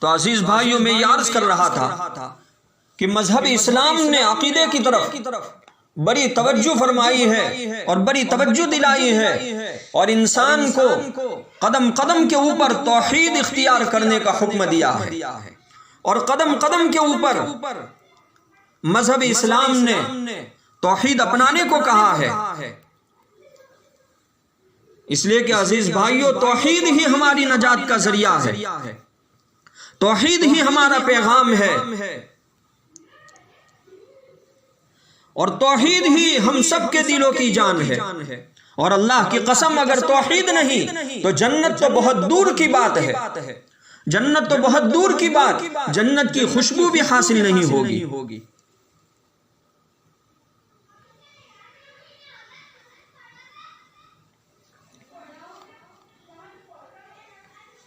تو عزیز بھائیوں میں یہ عرض کر رہا تھا کہ مذہب اسلام نے عقیدے کی طرف بڑی توجہ فرمائی ہے اور بڑی توجہ دلائی ہے، اور انسان کو قدم قدم کے اوپر توحید اختیار کرنے کا حکم دیا ہے، اور قدم قدم کے اوپر مذہب اسلام نے توحید اپنانے کو کہا ہے۔ اس لیے کہ عزیز بھائیوں، توحید ہی ہماری نجات کا ذریعہ ہے، توحید ہی ہمارا پیغام ہے، اور توحید ہی ہم سب کے دلوں کی جان ہے۔ اور اللہ کی قسم، اگر توحید نہیں تو جنت تو بہت دور کی بات ہے، جنت تو بہت دور کی بات، جنت کی خوشبو بھی حاصل نہیں ہوگی۔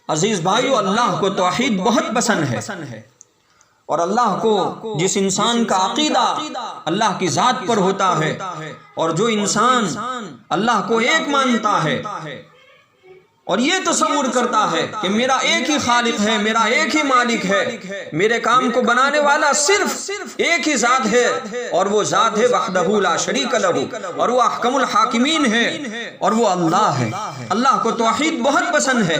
عزیز بھائیو، اللہ کو توحید بہت پسند ہے، اور اللہ کو جس انسان کا عقیدہ اللہ کی ذات پر ہوتا ہے، اور جو انسان اللہ کو ایک مانتا ہے اور یہ تصور کرتا ہے کہ میرا ایک ہی خالق ہے، میرا ایک ہی مالک ہے، میرے کام کو بنانے والا صرف ایک ہی ذات ہے، اور وہ ذات ہے وحدہ لا شریک لہ، اور وہ احکم الحاکمین ہے، اور وہ اللہ ہے۔ اللہ کو توحید بہت پسند ہے،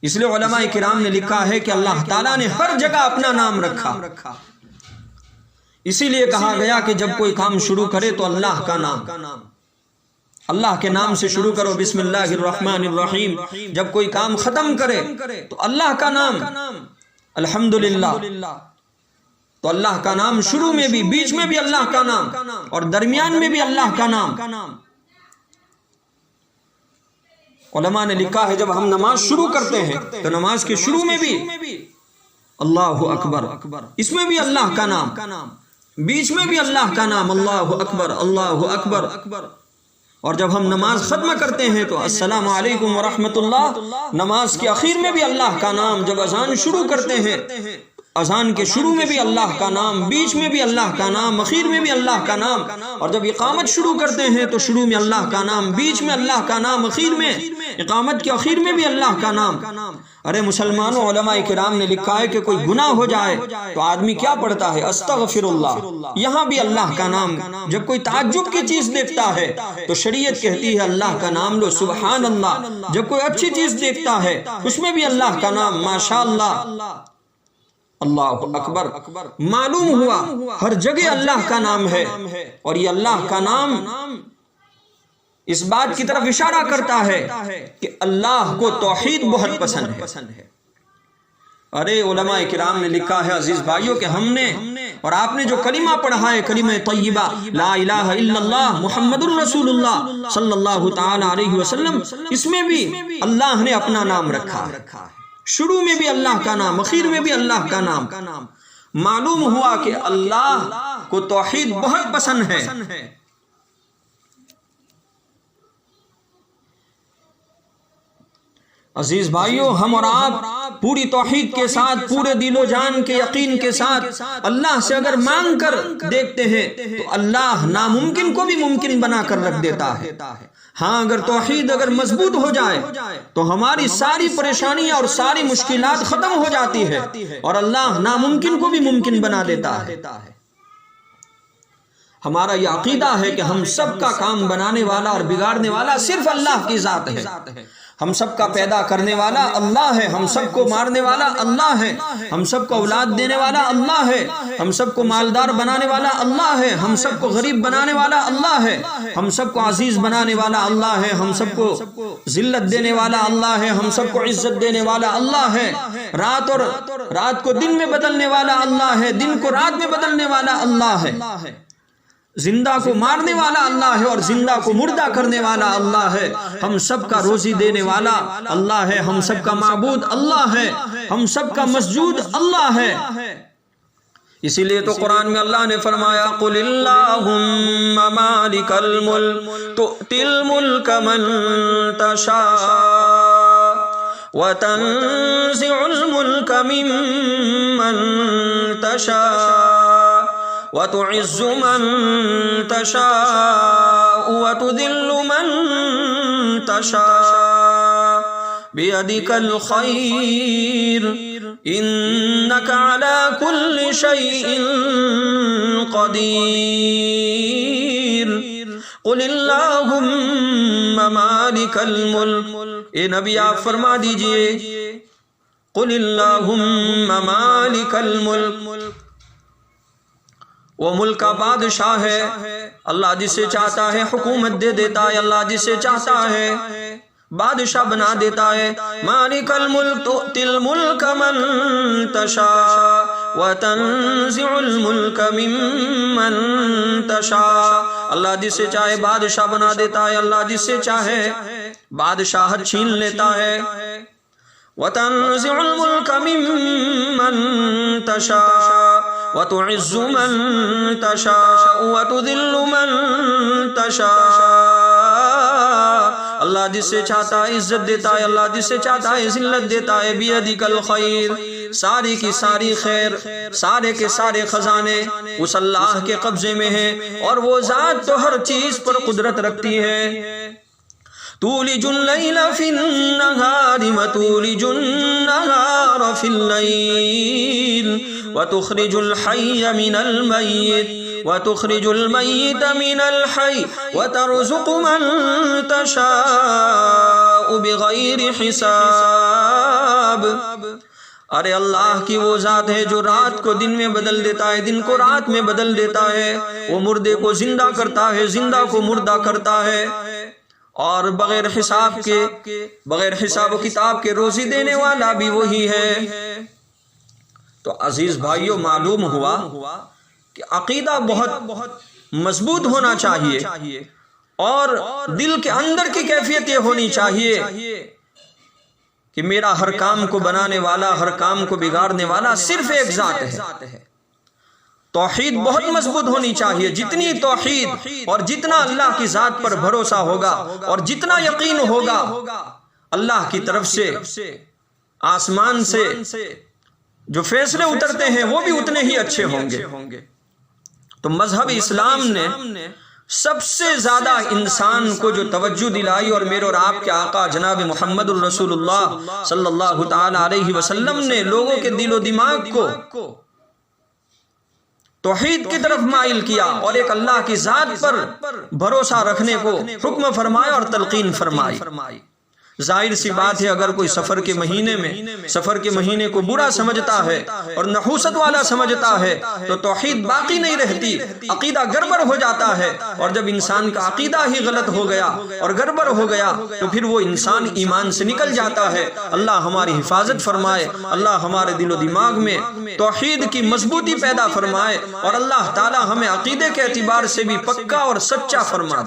اس لیے علماء کرام نے لکھا ہے کہ اللہ تعالیٰ نے ہر جگہ اپنا نام رکھا، اسی لیے کہا گیا کہ جب کوئی کام شروع کرے تو اللہ کا نام، اللہ کے نام سے شروع کرو، بسم اللہ الرحمن الرحیم۔ جب کوئی کام ختم کرے تو اللہ کا نام، الحمدللہ۔ تو اللہ کا نام شروع میں بھی، بیچ میں بھی اللہ کا نام، اور درمیان میں بھی اللہ کا نام۔ علماء نے لکھا ہے جب ہم نماز شروع کرتے ہیں تو نماز کے شروع میں بھی اللہ اکبر، اس میں بھی اللہ کا نام، بیچ میں بھی اللہ کا نام، اللہ اکبر اللہ اکبر، اور جب ہم نماز ختم کرتے ہیں تو السلام علیکم ورحمۃ اللہ۔ نماز کے اخیر میں بھی اللہ کا نام، جب اذان شروع کرتے ہیں اذان کے شروع میں بھی اللہ کا نام، بیچ میں بھی اللہ کا نام، اخیر میں بھی اللہ کا نام، اور جب اقامت شروع کرتے ہیں تو شروع میں اللہ کا نام، بیچ میں اللہ کا نام، اخیر میں، اقامت کے اخیر میں بھی اللہ کا نام۔ ارے مسلمانوں، علماء کرام نے لکھا ہے کہ کوئی گناہ ہو جائے تو آدمی کیا پڑھتا ہے؟ استغفر اللہ۔ یہاں بھی اللہ کا نام۔ جب کوئی تعجب کی چیز دیکھتا ہے تو شریعت کہتی ہے اللہ کا نام لو، سبحان اللہ۔ جب کوئی اچھی چیز دیکھتا ہے اس میں بھی اللہ کا نام، ماشاء اللہ، اللہ اکبر۔ معلوم ہوا ہر جگہ اللہ کا نام ہے، اور یہ اللہ کا نام اس بات کی طرف اشارہ کرتا ہے کہ اللہ کو توحید بہت پسند ہے۔ ارے علماء کرام نے لکھا ہے عزیز بھائیوں کہ ہم نے اور آپ نے جو کلمہ پڑھا ہے، کلمہ طیبہ لا الہ الا اللہ محمد الرسول اللہ صلی اللہ تعالی علیہ وسلم، اس میں بھی اللہ نے اپنا نام رکھا ہے، شروع میں بھی اللہ کا نام، اخیر میں بھی اللہ کا نام۔ معلوم ہوا کہ اللہ کو توحید بہت پسند ہے۔ عزیز بھائیوں، ہم اور آپ پوری توحید کے ساتھ، پورے دل و جان کے یقین کے ساتھ اللہ سے اگر مانگ کر دیکھتے ہیں تو اللہ ناممکن کو بھی ممکن بنا کر رکھ دیتا ہے۔ ہاں، اگر توحید اگر مضبوط ہو جائے تو ہماری ساری پریشانیاں اور ساری مشکلات ختم ہو جاتی ہے، اور اللہ ناممکن کو بھی ممکن بنا دیتا ہے۔ ہمارا یہ عقیدہ ہے کہ ہم سب کا کام بنانے والا اور بگاڑنے والا صرف اللہ کی ذات ہے۔ ہم سب کا پیدا کرنے والا اللہ ہے، ہم سب کو مارنے والا اللہ ہے، ہم سب کو اولاد دینے والا اللہ ہے، ہم سب کو مالدار بنانے والا اللہ ہے، ہم سب کو غریب بنانے والا اللہ ہے، ہم سب کو عزیز بنانے والا اللہ ہے، ہم سب کو ذلت دینے والا اللہ ہے، ہم سب کو عزت دینے والا اللہ ہے، رات کو دن میں بدلنے والا اللہ ہے، دن کو رات میں بدلنے والا اللہ ہے، زندہ کو مارنے والا اللہ ہے اور زندہ کو مردہ کرنے والا اللہ ہے، ہم سب کا روزی دینے والا اللہ ہے، ہم سب کا معبود اللہ ہے، ہم سب کا مسجود اللہ ہے۔ اسی لیے تو قرآن میں اللہ نے فرمایا قُلِ اللَّهُمَّ مَالِكَ الْمُلْكِ تُؤْتِي الْمُلْكَ مَن تَشَاءُ وَتَنزِعُ الْمُلْكَ مِمَّن تَشَاءُ وَتُعِزُّ مَن تَشَاءُ وَتُذِلُّ مَن تَشَاءُ بِيَدِكَ الْخَيْرُ إنك على كل شيء قدير قل اللهم مالك الملك، اے نبی آپ فرما دیجئے قل اللهم مالک الملک، وہ ملک کا بادشاہ ہے، اللہ جسے چاہتا ہے حکومت دے دیتا ہے، اللہ جسے چاہتا ہے بادشاہ بنا دیتا ہے۔ مالک الملک تؤتی الملک من تشاء وتنزع الملک ممن تشاء، اللہ جسے چاہے بادشاہ بنا دیتا ہے، اللہ جسے چاہے بادشاہت چھین لیتا ہے۔ وتنزع الملک ممن تشاء وتعز من تشاء وتذل من تشاء، اللہ جس سے چاہتا ہے عزت دیتا ہے، اللہ جس سے چاہتا ہے ذلت دیتا ہے۔ بیدک الخیر، ساری کی ساری خیر، سارے کے سارے خزانے اس اللہ کے قبضے میں ہیں، اور وہ ذات تو ہر چیز پر قدرت رکھتی ہے۔ تولج اللیل فی النہار وتولج النہار فی اللیل وتخرج الحی من المیت وتخرج المیت من الحی وترزق من تشاء بغیر حساب۔ ارے اللہ کی وہ ذات ہے جو رات کو دن میں بدل دیتا ہے، دن کو رات میں بدل دیتا ہے، وہ مردے کو زندہ کرتا ہے، زندہ کو مردہ کرتا ہے، اور بغیر حساب کے، بغیر حساب و کتاب کے روزی دینے والا بھی وہی ہے۔ تو عزیز بھائیو، معلوم ہوا کہ عقیدہ بہت مضبوط ہونا چاہیے، اور دل کے اندر کی کیفیت یہ ہونی چاہیے کہ میرا ہر کام کو بنانے والا، ہر کام کو بگاڑنے والا صرف ایک ذات ہے۔ توحید بہت مضبوط ہونی چاہیے۔ جتنی توحید اور جتنا اللہ کی ذات پر بھروسہ ہوگا اور جتنا یقین ہوگا اللہ کی طرف سے، آسمان سے جو فیصلے اترتے ہیں وہ بھی اتنے ہی اچھے ہوں گے۔ تو مذہب اسلام نے سب سے زیادہ انسان کو جو توجہ دلائی، اور میرے اور آپ کے آقا جناب محمد الرسول اللہ صلی اللہ تعالی علیہ وسلم نے لوگوں کے دل و دماغ کو توحید کی طرف مائل کیا، اور ایک اللہ کی ذات پر بھروسہ رکھنے کو حکم فرمایا اور تلقین فرمائی۔ ظاہر سی بات ہے، اگر کوئی سفر کے مہینے کو برا سمجھتا ہے اور نحوست والا سمجھتا ہے تو توحید باقی نہیں رہتی، عقیدہ گڑبڑ ہو جاتا ہے، اور جب انسان کا عقیدہ ہی غلط ہو گیا اور گڑبڑ ہو گیا تو پھر وہ انسان ایمان سے نکل جاتا ہے۔ اللہ ہماری حفاظت فرمائے، اللہ ہمارے دل و دماغ میں توحید کی مضبوطی پیدا فرمائے، اور اللہ تعالی ہمیں عقیدے کے اعتبار سے بھی پکا اور سچا فرمائے۔